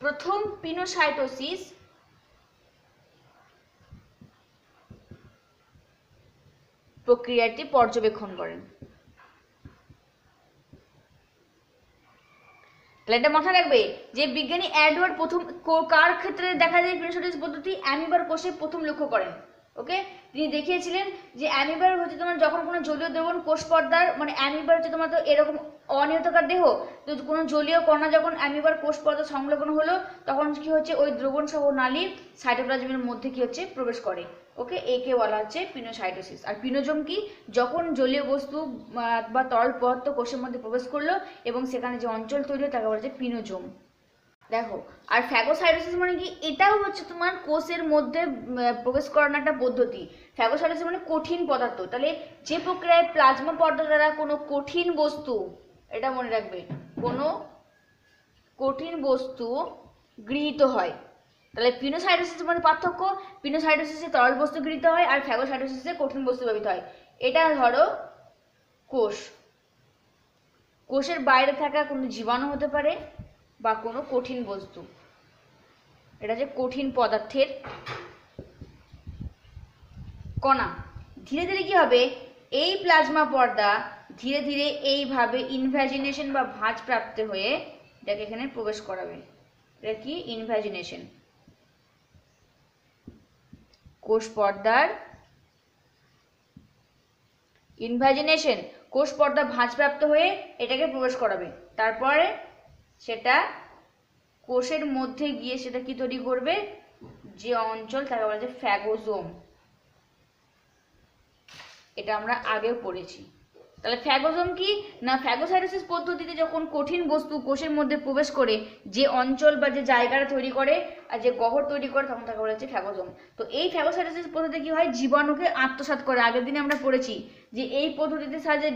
প্রথম পিনোসাইটোসিস প্রক্রিয়াটি পর্যবেক্ষণ করেন। তাহলে এটা মাথায় রাখবে যে বিজ্ঞানী এডওয়ার্ড প্রথম কার ক্ষেত্রে দেখা যায় পিনোসাইটোসিস পদ্ধতি অ্যামিবার কোষে প্রথম লক্ষ্য করেন। ওকে, তিনি দেখিয়েছিলেন যে অ্যামিবার হচ্ছে তোমার যখন কোনো জলীয় দ্রবণ কোষ পর্দার মানে অ্যামিবার হচ্ছে তোমার তো এরকম অনিয়তাকার দেহ, তো কোনো জলীয় কণা যখন অ্যামিবার কোষ পর্দা সংলগ্ন হলো তখন কি হচ্ছে ওই দ্রবণ সহ নালী সাইটোপ্লাজমের মধ্যে কি হচ্ছে প্রবেশ করে। ওকে, একে বলা হচ্ছে পিনোসাইটোসিস। আর পিনোজোম কি, যখন জলীয় বস্তু বা তরল পদার্থ কোষের মধ্যে প্রবেশ করলো এবং সেখানে যে অঞ্চল তৈরি হয় তাকে বলা হচ্ছে পিনোজোম। দেখো, আর ফ্যাগোসাইটোসিস মানে কি, এটাও হচ্ছে তোমার কোষের মধ্যে প্রবেশ করানোর একটা পদ্ধতি। ফ্যাগোসাইটোসিস মানে কঠিন পদার্থ। তাহলে যে প্রক্রিয়ায় প্লাজমা পর্দা দ্বারা কোনো কঠিন বস্তু, এটা মনে রাখবে, কোনো কঠিন বস্তু গৃহীত হয়। তাহলে পিনোসাইটোসিসের মধ্যে পার্থক্য, পিনোসাইটোসিসে তরল বস্তু গৃহীত হয় আর ফ্যাগোসাইটোসিসে কঠিন বস্তু ব্যবহৃত হয়। এটা ধরো কোষ, কোষের বাইরে থাকা কোনো জীবাণু হতে পারে বা কোনো কঠিন বস্তু, এটা যে কঠিন পদার্থের কণা। ধীরে ধীরে কি হবে, এই প্লাজমা পর্দা ধীরে ধীরে এইভাবে ইনভ্যাজিনেশন বা ভাঁজপ্রাপ্ত হয়ে, এটাকে এখানে প্রবেশ করাবে। এটা কি ইনভ্যাজিনেশন। ইনভ্যাজিনেশন মানে কি, ভাঁজপ্রাপ্ত হয়ে প্রবেশ করাবে। ওকে, তাহলে এটা মাথায় রাখবে। কোষ পর্দার ইনভাজিনেশন, কোষ পর্দা ভাঁজপ্রাপ্ত হয়ে এটাকে প্রবেশ করাবে, তারপরে সেটা কোষের মধ্যে গিয়ে সেটা কি তৈরি করবে, যে অঞ্চল তাকে বলা যায় ফ্যাগোজোম। এটা আমরা আগেও পড়েছি। তাহলে ফ্যাগোজোম কি না, ফ্যাগোসাইটোসিস পদ্ধতিতে যখন কঠিন বস্তু কোষের মধ্যে প্রবেশ করে যে অঞ্চল বা যে জায়গাটা তৈরি করে আর যে গহ্বর তৈরি করে তখন তাকে বলা হচ্ছে ফ্যাগোজোম। তো এই ফ্যাগোসাইটোসিস পদ্ধতিতে কি হয়, জীবাণুকে আত্মসাৎ করে। আগের দিনে আমরা পড়েছি যে এই পদ্ধতিতে সাহায্যে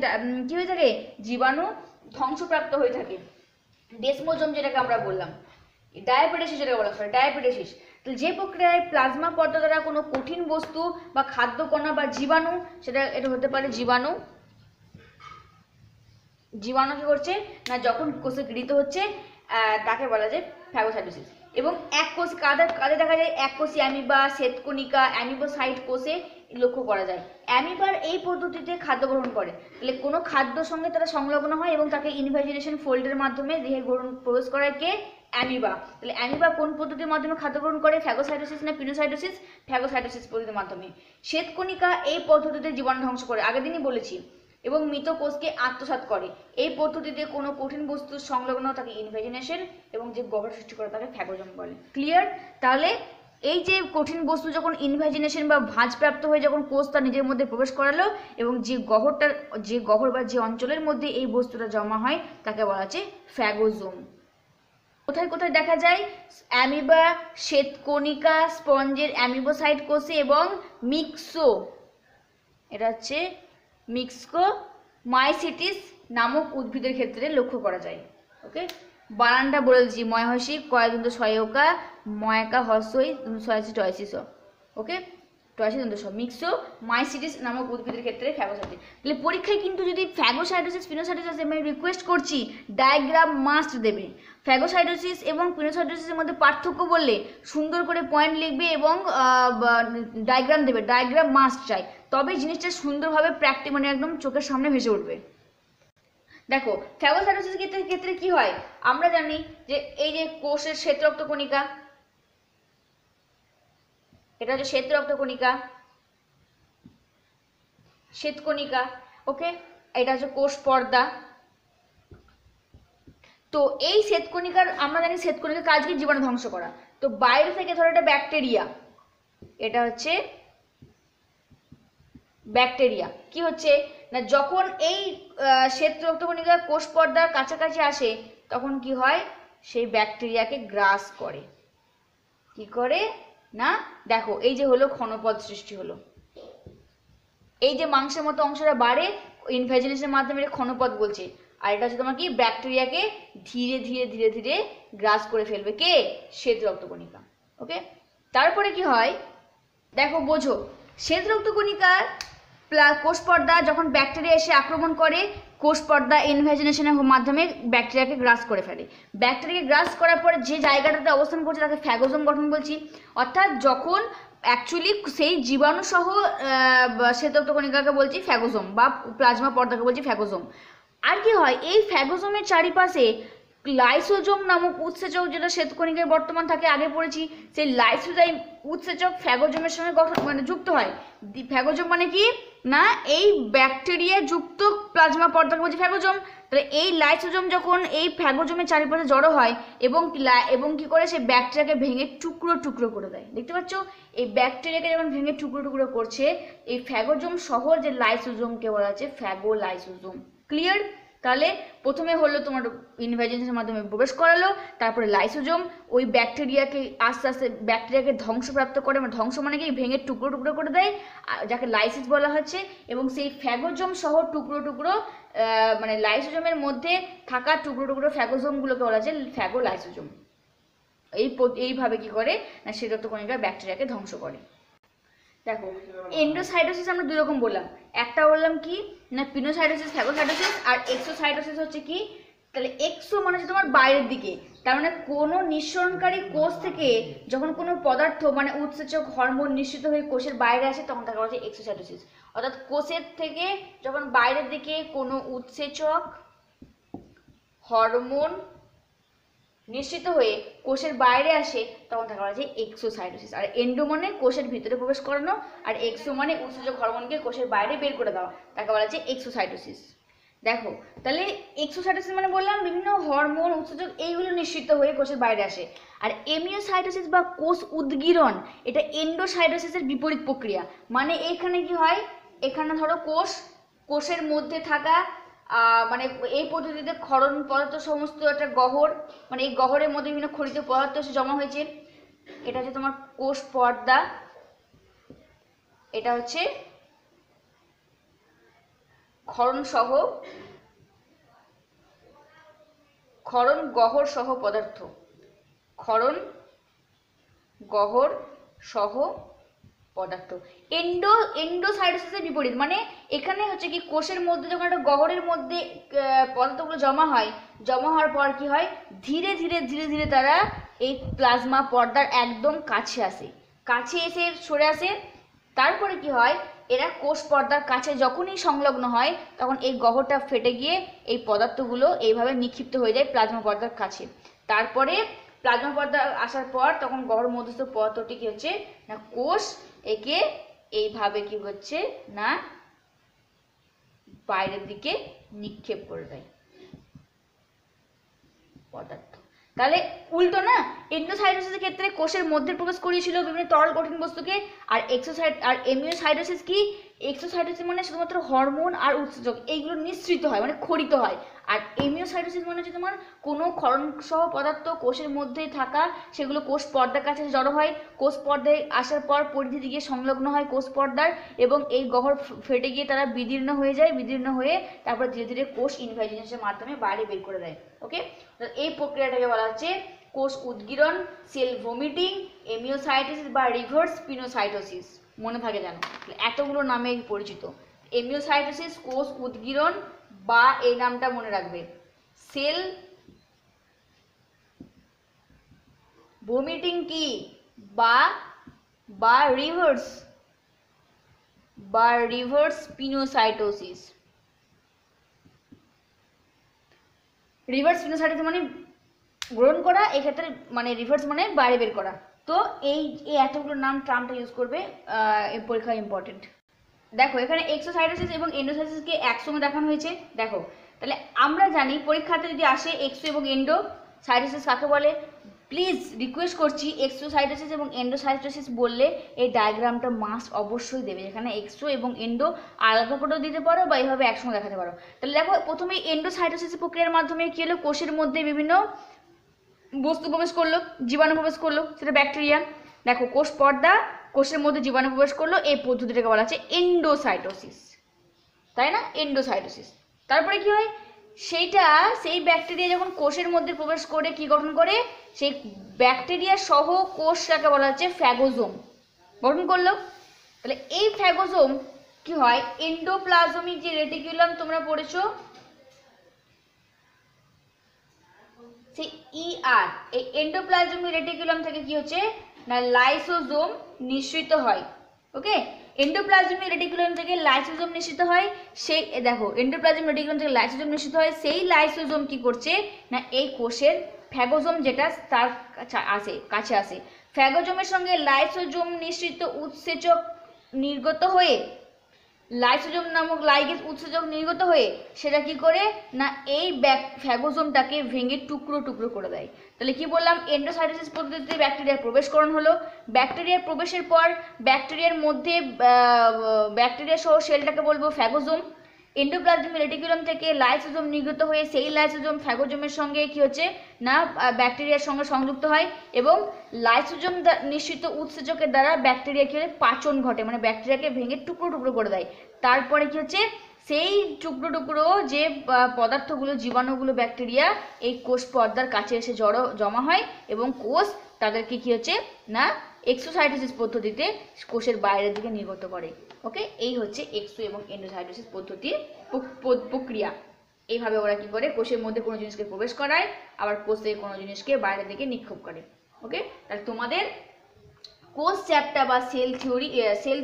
কি হয়ে থাকে, জীবাণু ধ্বংসপ্রাপ্ত হয়ে থাকে। ডেসমোজোম যেটাকে আমরা বললাম, ডায়াবেটিস যেটাকে বলা হয় ডায়াবেটিস। তো যে প্রক্রিয়ায় প্লাজমা পর্দা দ্বারা কোনো কঠিন বস্তু বা খাদ্যকণা বা জীবাণু, সেটা এটা হতে পারে জীবাণু কি করছে না, যখন কোষে গৃহীত হচ্ছে তাকে বলা যায় ফ্যাগোসাইটোসিস। এবং এক কোষ কাদের দেখা যায়, এক কোষী অ্যামিবা, শ্বেতকণিকা, অ্যামিবোসাইট কোষে লক্ষ্য করা যায়। অ্যামিবার এই পদ্ধতিতে খাদ্য গ্রহণ করে, তাহলে কোনো খাদ্যর সঙ্গে তারা সংলগ্ন হয় এবং তাকে ইনভাজিনেশন ফোল্ডের মাধ্যমে দেহে প্রবেশ করায় কে, অ্যামিবা। তাহলে অ্যামিবা কোন পদ্ধতির মাধ্যমে খাদ্য গ্রহণ করে, ফ্যাগোসাইটোসিস না পিনোসাইটোসিস, ফ্যাগোসাইটোসিস পদ্ধতির মাধ্যমে। শ্বেতকণিকা এই পদ্ধতিতে জীবাণু ধ্বংস করে, আগের দিনই বলেছি, এবং মৃত কোষকে আত্মসাৎ করে। এই পদ্ধতিতে কোনো কঠিন বস্তুর সংলগ্ন তাকে ইনভাজিনেশন এবং যে গহ্বর সৃষ্টি করে তাকে ফ্যাগোজোম বলে। ক্লিয়ার? তাহলে এই যে কঠিন বস্তু যখন ইনভাজিনেশন বা ভাঁজপ্রাপ্ত হয়ে যখন কোষ তার নিজের মধ্যে প্রবেশ করালো এবং যে গহ্বর বা যে অঞ্চলের মধ্যে এই বস্তুটা জমা হয় তাকে বলা হচ্ছে ফ্যাগোজোম। কোথায় কোথায় দেখা যায়, অ্যামিবা, শ্বেতকণিকা, স্পঞ্জের অ্যামিবোসাইট কোষে এবং এটা হচ্ছে মিক্সকোমাইসিটিস নামক উদ্ভিদের ক্ষেত্রে লক্ষ্য করা যায়। ওকে, বানানটা বলে দিচ্ছি, ময়হসি কয়দন্ত সহায়কা ময়কা হর্ষই সয়াসি টয়সিস। ওকে, মিক্সকোমাইসিটিস নামক উদ্ভিদের ক্ষেত্রে ফ্যাগোসাইটোসিস। তাহলে পরীক্ষায় কিন্তু যদি ফ্যাগোসাইটোসিস পিনোসাইটোসিস আমি রিকোয়েস্ট করছি ডায়াগ্রাম মাস্ট দেবে। ফ্যাগোসাইটোসিস এবং পিনোসাইটোসিসের মধ্যে পার্থক্য বললে সুন্দর করে পয়েন্ট লিখবে এবং ডায়াগ্রাম দেবে, ডায়াগ্রাম মাস্ট চাই, তবে জিনিসটা সুন্দরভাবে মানে একদম চোখের সামনে ভেসে উঠবে। দেখো ফ্যাগোসাইটোসিস ক্ষেত্রে কি হয়, আমরা জানি যে এই যে কোষের শ্বেত কণিকা, এটা হচ্ছে শ্বেতকণিকা। ওকে, এটা হচ্ছে কোষ পর্দা। তো এই শ্বেতকণিকার আমরা জানি শ্বেতকণিকার কাজ কি, জীবাণু ধ্বংস করা। তো বাইরে থেকে ধরো এটা ব্যাকটেরিয়া, এটা হচ্ছে ব্যাকটেরিয়া। কি হচ্ছে না, যখন এই শ্বেত রক্তকণিকা কোষ পর্দার কাছাকাছি আসে তখন কি হয়, সেই ব্যাকটেরিয়াকে গ্রাস করে। কি করে না, দেখো এই যে হলো ক্ষণপদ সৃষ্টি হলো, এই যে মাংসের মতো অংশটা বাড়ে ইনভাজিনেশনের মাধ্যমে ক্ষণপদ বলছে, আর এটা হচ্ছে তোমার কি, ব্যাকটেরিয়াকে ধীরে ধীরে ধীরে ধীরে গ্রাস করে ফেলবে কে, শ্বেত রক্তকণিকা। ওকে, তারপরে কি হয় দেখো বোঝো, শ্বেত রক্তকণিকার কোষ পর্দা যখন ব্যাকটেরিয়া এসে আক্রমণ করে, কোষ পর্দা ইনভাজিনেশনের মাধ্যমে ব্যাকটেরিয়াকে গ্রাস করে ফেলে। ব্যাকটেরিয়াকে গ্রাস করার পর যে জায়গাটাতে অবস্থান করছে তাকে ফ্যাগোজোম গঠন বলছি। অর্থাৎ যখন অ্যাকচুয়ালি সেই জীবাণু সহ শ্বেত রক্তকণিকাকে বলছি ফ্যাগোজোম, বা প্লাজমা পর্দাকে বলছি ফ্যাগোজোম। আর কি হয়, এই ফ্যাগোজোমের চারিপাশে লাইসোজোম নামক উৎসেচক, যেটা শ্বেতকণিকায় বর্তমান থাকে, আগে পড়েছি, সেই লাইসোজাইম উৎসেচক ফ্যাগোজোমের সঙ্গে যুক্ত হয়। ফ্যাগোজোম মানে কি না, এই ব্যাকটেরিয়া যুক্ত প্লাজমা পর্দাকে বলছি ফ্যাগোজোম। তাহলে এই লাইসোজোম যখন এই ফ্যাগোজোমের চারিপাশে জড়ো হয় এবং কি করে, সে ব্যাকটেরিয়াকে ভেঙে টুকরো টুকরো করে দেয়। দেখতে পাচ্ছ, এই ব্যাকটেরিয়াকে যখন ভেঙে টুকরো টুকরো করছে, এই ফ্যাগোজোম সহ যে লাইসোজোমকে বলা হচ্ছে ফ্যাগোলাইসোজোম। ক্লিয়ার? তাহলে প্রথমে হলো তোমার ইনভাজিনেশনের মাধ্যমে প্রবেশ করালো, তারপরে লাইসোজোম ওই ব্যাকটেরিয়াকে আস্তে আস্তে ব্যাকটেরিয়াকে ধ্বংসপ্রাপ্ত করে, মানে ধ্বংস মানে কি, ভেঙে টুকরো টুকরো করে দেয়, যাকে লাইসিস বলা হচ্ছে। এবং সেই ফ্যাগোজোম সহ টুকরো টুকরো মানে লাইসোজোমের মধ্যে থাকা টুকরো টুকরো ফ্যাগোজোমগুলোকে বলা হচ্ছে ফ্যাগোলাইসোজোম। এইভাবে কি করে না, শ্বেত রক্তকণিকার ব্যাকটেরিয়াকে ধ্বংস করে। দেখো এন্ডোসাইটোসিস আমরা দুই রকম বললাম, একটা বললাম কি না পিনোসাইটোসিস, ফ্যাগোসাইটোসিস, আর এক্সোসাইটোসিস হচ্ছে কি, তাহলে এক্সো মানে হচ্ছে তোমার বাইরের দিকে, তার মানে কোনো নিঃসরণকারী কোষ থেকে যখন কোনো পদার্থ মানে উৎসেচক হরমোন নিঃসৃত হয়ে কোষের বাইরে আসে তখন তাকে বলা হচ্ছে এক্সোসাইটোসিস। অর্থাৎ কোষের থেকে যখন বাইরের দিকে কোনো উৎসেচক হরমোন নিঃসৃত হয়ে কোষের বাইরে আসে তখন তাকে বলা যায় এক্সোসাইটোসিস। আর এন্ডো মানে কোষের ভিতরে প্রবেশ করানো, আর এক্সো মানে উৎসেচক হরমোনকে কোষের বাইরে বের করে দেওয়া, তাকে বলা যায় এক্সোসাইটোসিস। দেখো তাহলে এক্সোসাইটোসিস মানে বললাম বিভিন্ন হরমোন উৎসেচক এইগুলো নিঃসৃত হয়ে কোষের বাইরে আসে। আর এমিওসাইটোসিস বা কোষ উদ্গীরণ এটা এন্ডোসাইটোসিসের বিপরীত প্রক্রিয়া। মানে এখানে কি হয়, এখানে ধরো কোষের মধ্যে থাকা মানে এই পদ্ধতিতে ক্ষরণ পদার্থ সমস্ত একটা গহ্বর, মানে এই গহ্বরের মধ্যে বিভিন্ন খনিজ পদার্থ এসে জমা হয়েছে। এটা হচ্ছে তোমার কোষ পর্দা, এটা হচ্ছে ক্ষরণ গহ্বর সহ পদার্থ, ক্ষরণ গহ্বর সহ পদার্থ। এন্ডোসাইটোসিসের বিপরীত, মানে এখানে হচ্ছে কি কোষের মধ্যে যখন একটা গহ্বরের মধ্যে পদার্থগুলো জমা হওয়ার পর কি হয়, ধীরে ধীরে ধীরে ধীরে তারা এই প্লাজমা পর্দার একদম কাছে এসে সরে আসে। তারপরে কি হয়, এরা কোষ পর্দার কাছে যখনই সংলগ্ন হয় তখন এই গহ্বরটা ফেটে গিয়ে এই পদার্থগুলো এইভাবে নিক্ষিপ্ত হয়ে যায় প্লাজমা পর্দার কাছে। তারপরে প্লাজমা পর্দা আসার পর তখন গহ্বর মধ্যস্থ পদার্থটি কি হচ্ছে না, কোষ একে এইভাবে কি হচ্ছে না বাইরের দিকে নিক্ষেপ করে দেয় পদার্থ। তাহলে উল্টো না, এন্ডোসাইটোসিসের ক্ষেত্রে কোষের মধ্যে প্রবেশ করিয়েছিল বিভিন্ন তরল কঠিন বস্তুকে, আর এমিওসাইটোসিস কি, এক্সোসাইটোসিস মানে শুধুমাত্র হরমোন আর উৎসেচক এইগুলো নিঃসৃত হয় মানে খরিত হয়। আর এমিওসাইটোসিস মানে হচ্ছে তোমার কোনো ক্ষরণ সহ পদার্থ কোষের মধ্যে থাকা সেগুলো কোষ পর্দার কাছে জড়ো হয়, কোষ পর্দায় আসার পর পরিধি গিয়ে সংলগ্ন হয় কোষ পর্দার, এবং এই গহ্বর ফেটে গিয়ে তারা বিদীর্ণ হয়ে তারপর ধীরে ধীরে কোষ ইনভাইজিনেশনের মাধ্যমে বাইরে বের করে দেয়। ওকে, এই প্রক্রিয়াটাকে বলা হচ্ছে কোষ উদ্গীরণ, সেল ভমিটিং, এমিওসাইটোসিস বা রিভার্স পিনোসাইটোসিস। মনে থাকে জানো, এতগুলো নামে পরিচিত। এমিওসাইটোসিস কোষ উদ্গীরণ, বা এই নামটা মনে রাখবে সেল ভমিটিং কি, বা রিভার্স পিনোসাইটোসিস। রিভার্স পিনোসাইটোসিস মানে গ্রহণ করা, এক্ষেত্রে মানে রিভার্স মানে বাইরে বের করা। তো এই এতগুলো টার্মটা ইউজ করবে, পরীক্ষা ইম্পর্টেন্ট। দেখো এখানে এক্সোসাইটোসিস এবং এন্ডোসাইটোসিসকে একসঙ্গে দেখানো হয়েছে। দেখো তাহলে আমরা জানি পরীক্ষাতে যদি আসে এক্সো এবং এন্ডোসাইটোসিস কাকে বলে, প্লিজ রিকোয়েস্ট করছি এক্সোসাইটোসিস এবং এন্ডোসাইটোসিস বললে এই ডায়াগ্রামটা মাস্ট অবশ্যই দেবে, যেখানে এক্সো এবং এন্ডো আলাদা করেও দিতে পারো বা এইভাবে একসঙ্গে দেখাতে পারো। তাহলে দেখো প্রথমে এন্ডোসাইটোসিস প্রক্রিয়ার মাধ্যমে কি হলো, কোষের মধ্যে বিভিন্ন বস্তু প্রবেশ করলো, জীবাণু প্রবেশ করলো, সেটা ব্যাকটেরিয়া। দেখো কোষ পর্দা, কোষের মধ্যে জীবাণু প্রবেশ করলো, এই পদ্ধতিটাকে বলা হচ্ছে এন্ডোসাইটোসিস, তাই না, এন্ডোসাইটোসিস। তারপরে কি হয়, সেই ব্যাকটেরিয়া যখন কোষের মধ্যে প্রবেশ করে কি গঠন করে, সেই ব্যাকটেরিয়া সহ কোষটাকে বলা হচ্ছে ফ্যাগোজোম গঠন করলো। তাহলে এই ফ্যাগোজোম কি হয়, এন্ডোপ্লাজমিক যে রেটিকুলাম তোমরা পড়েছো, সেই এই এন্ডোপ্লাজমিক রেটিকুলাম থেকে কি হচ্ছে না লাইসোজোম নিঃসৃত হয়। ওকে, এন্ডোপ্লাজমিক রেটিকুলাম থেকে লাইসোজোম নিঃসৃত হয়। সেই দেখো এন্ডোপ্লাজমিক রেটিকুলাম থেকে লাইসোজোম নিঃসৃত হয়, সেই লাইসোজোম কি করছে না এই কোষের ফ্যাগোজোম যেটা তার কাছে আসে, ফ্যাগোজোমের সঙ্গে লাইসোজোম নিঃসৃত উৎসেচক নির্গত হয়ে, লাইসোজোম নামক লাইগেজ উৎসেচক নির্গত হয়ে সেটা কি করে না এই ফ্যাগোজোমটাকে ভেঙে টুকরো টুকরো করে দেয়। তাহলে কি বললাম, এন্ডোসাইটোসিস পদ্ধতিতে ব্যাকটেরিয়ার প্রবেশকরণ হলো, ব্যাকটেরিয়ার প্রবেশের পর ব্যাকটেরিয়ার মধ্যে ব্যাকটেরিয়া সহ সেলটাকে বলবো ফ্যাগোজোম। এন্ডোপ্লাজমিক রেটিকুলাম থেকে লাইসোজোম নির্গত হয়ে সেই লাইসোজোম ফ্যাগোজোমের সঙ্গে কি হচ্ছে না ব্যাকটেরিয়ার সঙ্গে সংযুক্ত হয়, এবং লাইসোজোম নিঃসৃত উৎসেচকের দ্বারা ব্যাকটেরিয়া কি হয় পাচন ঘটে, মানে ব্যাকটেরিয়াকে ভেঙে টুকরো টুকরো করে দেয়। তারপরে কি হচ্ছে সেই টুকরো টুকরো যে পদার্থগুলো জীবাণুগুলো ব্যাকটেরিয়া এই কোষ পর্দার কাছে এসে জমা হয়, এবং কোষ তাদেরকে কি হচ্ছে না এক্সোসাইটোসিস পদ্ধতিতে কোষের বাইরের দিকে নির্গত করে। ওকে, এই হচ্ছে এক্সো এবং এন্ডোসাইটোসিস পদ্ধতির প্রক্রিয়া। এইভাবে ওরা কি করে কোষের মধ্যে কোনো জিনিসকে প্রবেশ করায়, আবার কোষ থেকে কোনো জিনিসকে বাইরের দিকে নিক্ষেপ করে। ওকে, তাহলে তোমাদের কোষ চ্যাপ্টার বা সেল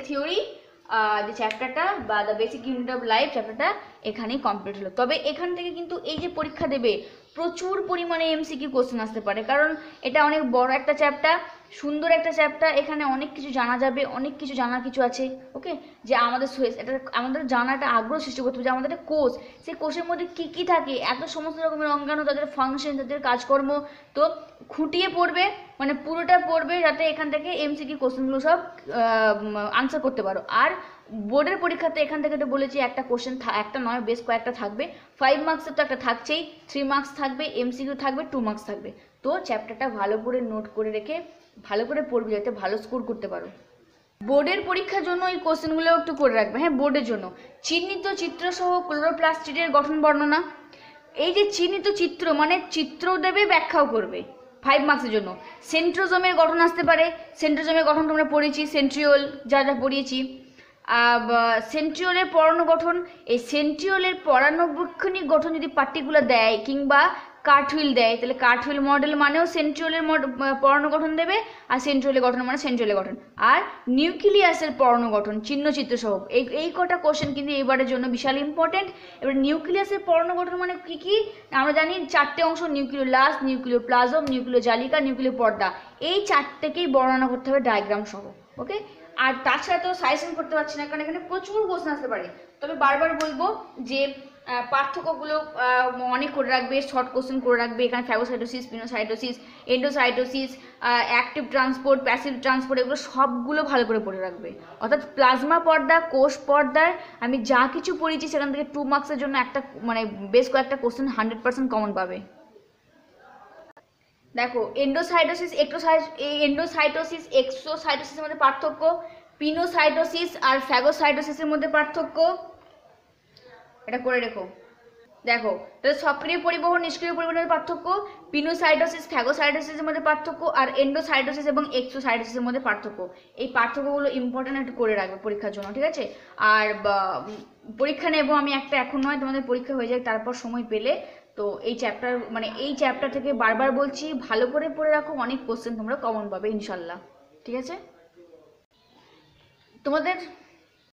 থিওরি যে চ্যাপ্টারটা বা the basic unit of life চ্যাপ্টারটা এখানেই কমপ্লিট হলো। তবে এখান থেকে কিন্তু এই যে পরীক্ষা দেবে প্রচুর পরিমাণে এমসিকিউ কোশ্চেন আসতে পারে, কারণ এটা অনেক বড় একটা চ্যাপ্টার, সুন্দর একটা চ্যাপ্টার, এখানে অনেক কিছু জানা যাবে, অনেক কিছু জানার কিছু আছে। ওকে, যে আমাদের এটা আমাদের জানাটা আগ্রহ সৃষ্টি করতে হবে যে আমাদের একটা কোর্স, সেই কোর্সের মধ্যে কী কী থাকে, এত সমস্ত রকমের অঙ্গাণু, তাদের ফাংশন, তাদের কাজকর্ম, তো খুঁটিয়ে পড়বে, মানে পুরোটা পড়বে যাতে এখান থেকে এমসিকিউ কোশ্চেনগুলো সব আনসার করতে পারো। আর বোর্ডের পরীক্ষাতে এখান থেকে তো বলেছি একটা কোশ্চেন, একটা নয় বেশ কয়েকটা থাকবে, 5 মার্কসের তো একটা থাকছেই, 3 মার্কস থাকবে, এমসিকিউ থাকবে, 2 মার্কস থাকবে। তো চ্যাপ্টারটা ভালো করে নোট করে রেখে ভালো করে পড়বে যাতে ভালো স্কোর করতে পারো। বোর্ডের পরীক্ষার জন্য এই কোশ্চেনগুলো একটু করে রাখবে। হ্যাঁ, বোর্ডের জন্য চিহ্নিত চিত্রসহ ক্লোরোপ্লাস্টিডের গঠন বর্ণনা। এই যে চিহ্নিত চিত্র মানে চিত্র দেবে, ব্যাখ্যাও করবে, 5 মার্কসের জন্য। সেন্ট্রোজোমের গঠন আসতে পারে, সেন্ট্রোজোমের গঠন তোমরা পড়েছি, সেন্ট্রিওল যা যা পড়িয়েছি। সেন্ট্রিওলের পরাণু গঠন, এই সেন্ট্রিওলের পরাণুবীক্ষণিক গঠন যদি পার্টিকুলার দেয় কিংবা কার্টহুইল দেয়, তাহলে কার্টহুইল মডেল মানেও সেন্ট্রিওলের পরাণু গঠন দেবে, আর সেন্ট্রিওলের গঠন মানে সেন্ট্রিওলের গঠন। আর নিউক্লিয়াসের পরাণু গঠন চিহ্নচিত্র সহ, এই কটা কোশ্চেন কিন্তু এবারের জন্য বিশাল ইম্পর্টেন্ট। এবার নিউক্লিয়াসের পরাণু গঠন মানে কি কি আমরা জানি, 4টে অংশ, নিউক্লিওলাস, নিউক্লিওপ্লাজম, নিউক্লিওজালিকা, নিউক্লিয় পর্দা, এই 4টেকেই বর্ণনা করতে হবে ডায়াগ্রাম সহ। ওকে, আর তাছাড়া তো সাজেশন করতে পারছি না কারণ এখানে প্রচুর কোশ্চেন আসতে পারে। তবে বারবার বলবো যে পার্থক্যগুলো অনেক করে রাখবে, শর্ট কোশ্চেন করে রাখবে। এখানে phagocytosis, pinocytosis, endocytosis, active transport, passive transport, এগুলো সবগুলো ভালো করে পড়ে রাখবে। অর্থাৎ প্লাজমা পর্দা, কোষ পর্দার আমি যা কিছু পড়িয়েছি সেখান থেকে 2 মার্কসের জন্য একটা মানে বেশ কয়েকটা কোশ্চেন 100% কমন পাবে। দেখো, এন্ডোসাইটোসিস, এন্ডোসাইটোসিস, এক্সোসাইটোসিসের মধ্যে পার্থক্য, পিনোসাইটোসিস আর ফ্যাগোসাইটোসিসের মধ্যে পার্থক্য, এটা করে রেখো। দেখো, তাহলে সক্রিয় পরিবহন, নিষ্ক্রিয় পরিবহনের পার্থক্য, পিনোসাইটোসিস, ফ্যাগোসাইটোসিসের মধ্যে পার্থক্য, আর এন্ডোসাইটোসিস এবং এক্সোসাইটোসিসের মধ্যে পার্থক্য। এই পার্থক্যগুলো ইম্পর্টেন্ট একটু করে রাখবে পরীক্ষার জন্য, ঠিক আছে? আর পরীক্ষা নেবো আমি একটা, এখন নয়, তোমাদের পরীক্ষা হয়ে যায় তারপর সময় পেলে। তো এই চ্যাপ্টার থেকে বারবার বলছি ভালো করে পড়ে রাখো, অনেক কোশ্চেন তোমরা কমন পাবে ইনশাল্লাহ, ঠিক আছে? তোমাদের